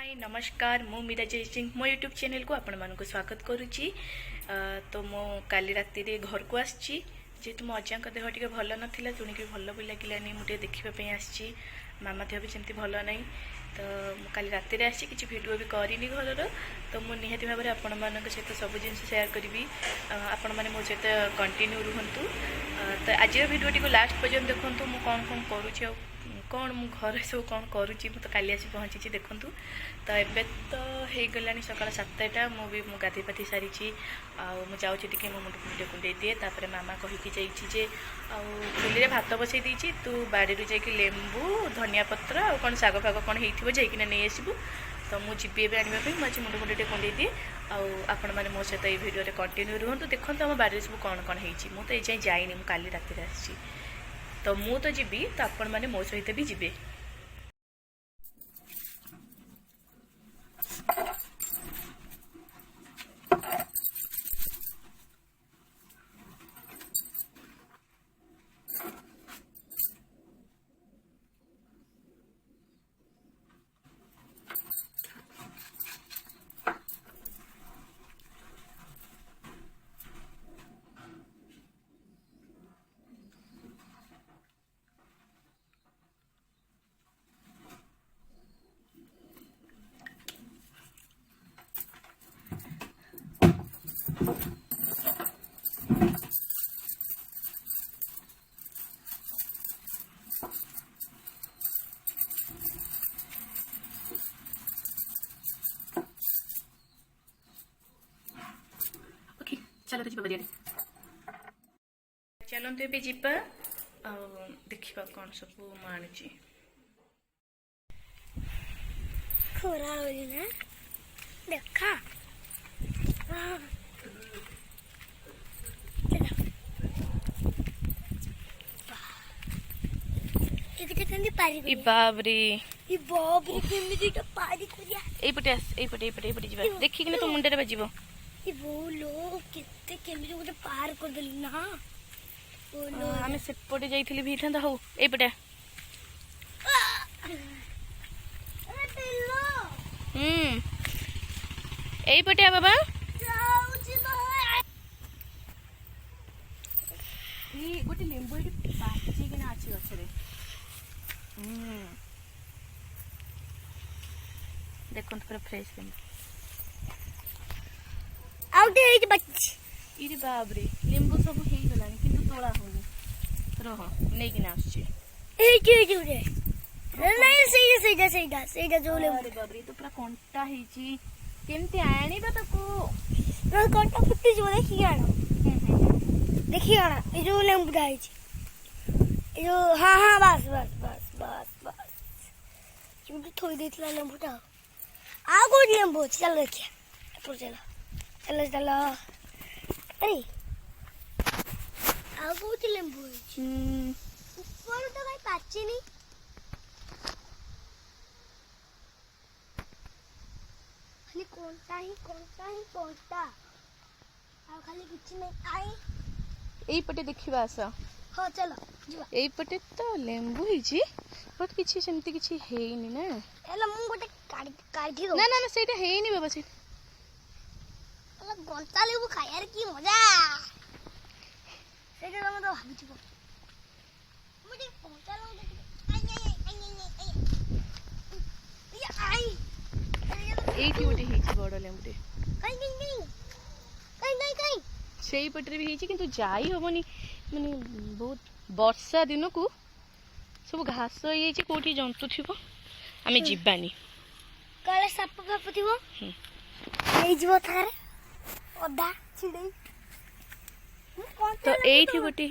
हाय नमस्कार मु मीरा जय सिंह मो यूट्यूब चैनल को आपण मानक स्वागत करुच्ची। तो मो काली राति घर को आसी जेहेतु मो अजा देह टे भल नाला शुणिक भल भी लगे मुझे देखापी आसी मामा देह भी सेमती भल ना तो काली राति आसी किसी भिडियो भी करनी घर तो मुझे निहाती भाव में आपण मान सहित सब जिन सेयार करी आपण मैंने मो सहित कंटिन्यू रुहतु। तो आज भिडियो को लास्ट पर्यटन देखूँ मुझे कौन कौन करुँच कौन मु घर सब कौन करुँची तो काली आसी पहुँची देखूँ। तो एबे तो हो गला सकाल 7टा मुझे गाधे पाधे सारी मुझे टे मो मुंड फुंडे कुंडे दिए तापर मामा कहीकि जाइए चुली भात बसई देती तू बाड़ी जाकि लेंबू धनिया पत्र आ कौन शाग फाग कौन हो जाइए नहीं आसबू तो मुझे एवं आने मुझे मुंड फुंडे टे कुंडे दिए आपण मैंने मो सहित ये भिडियो कंटिन्यू रुहतु देखो आम बाड़ी सब कौन कौन हो मुझे ये जाइनी काली राति आसी तो मु तो जीवी तो आपण मैंने मो सहित भी जीवे। चलो तो जी चलते ए जीवा देखा कौन सब आनी खोरा ना देखा देखिक तो मुंडे बजब आम सेपटे जाइली भी था हूँ यपटे यपटे बाबा गोटे लेंबू पाचिकिना अच्छी गचरे देखो पूरा फ्रेश लेंबू इरे बाबरे लेंबू सब हो गला कि तोड़ा होनी रह नहीं बाबरे तो पूरा कंटा होती केमती आनिबा ताको कंटा फुटी जो देखी आना ये जो लेंबूटा है जो हाँ हाँ बस बस बस बस बस क्योंकि थोड़ी देर लेंबूटा आ कोई लेंबू चल देखिए तो चलो चलो चलो अरे आ कोई लेंबू ऊपर तो कहीं पाची नहीं खाली कोंटा आ खाली किछ नहीं आई पटे देखा आस हाँ चलो यपटे तो लेंबू होती बट किसी सेमती किसी हेनी ना एला मु गोटे काढी दो ना ना ना सेटा हेनी बाबा से एला गंता लेबू खायार की मजा सेटा हम तो भाबी छिबो मुझे गंता लेबू आई एटी गोटे हेची बड़ लेंबूटे कहीं से पटे भी होती किंतु जाई हेनी माने बहुत वर्षा दिन को सब घास हो कौटी जंतु थी आम जीवानी काले साप फाप थो थारे अदा छिड़े तो एठी गोटे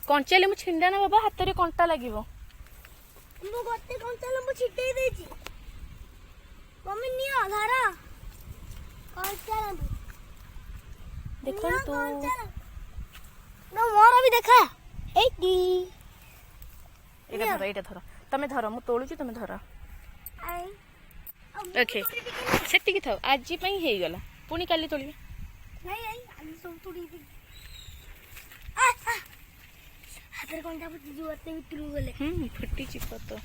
कंचा लेंबू छिंडा ना बाबा हाथ में कंटा लगे मु गोटे कंचा लेंबू छिटे देछि मम्मी नियो धारा कंचा लेंबू देखो तो ना मोर भी देखा एटी एटा धर तमे धर मु तोलुची तमे धर आई ओके सेटी की थाओ आज पई हे गला पुनी काली तोलिबे नहीं आई आज सब तोड़ी दी हाथ रे कंटा फुटी जुआते भी तुरु गले फुटी चिप तो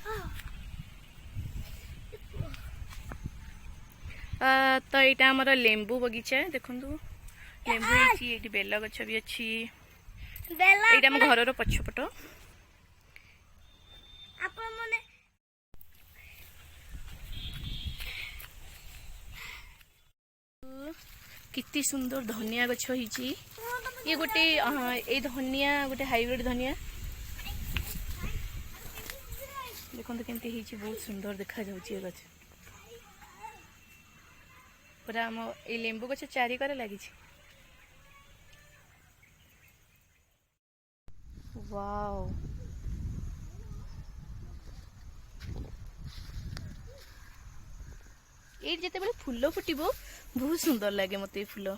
तो यहाँ आमर लेंबू बगीचा देखु लेंबू ये बेल गछ भी अच्छी बेला यहाँ आम घर पछपट आपण मने कितनी सुंदर धनिया गछ होइची ये गोटे ये धनिया गोटे हाइब्रिड धनिया देखो केमती होइची बहुत सुंदर देखा जाउची ये गछ पूरा हम ये लेंबू गछ चारि करे लागी वाओ ये जिते बेले फूल फुटब बहुत सुंदर लगे मत फूल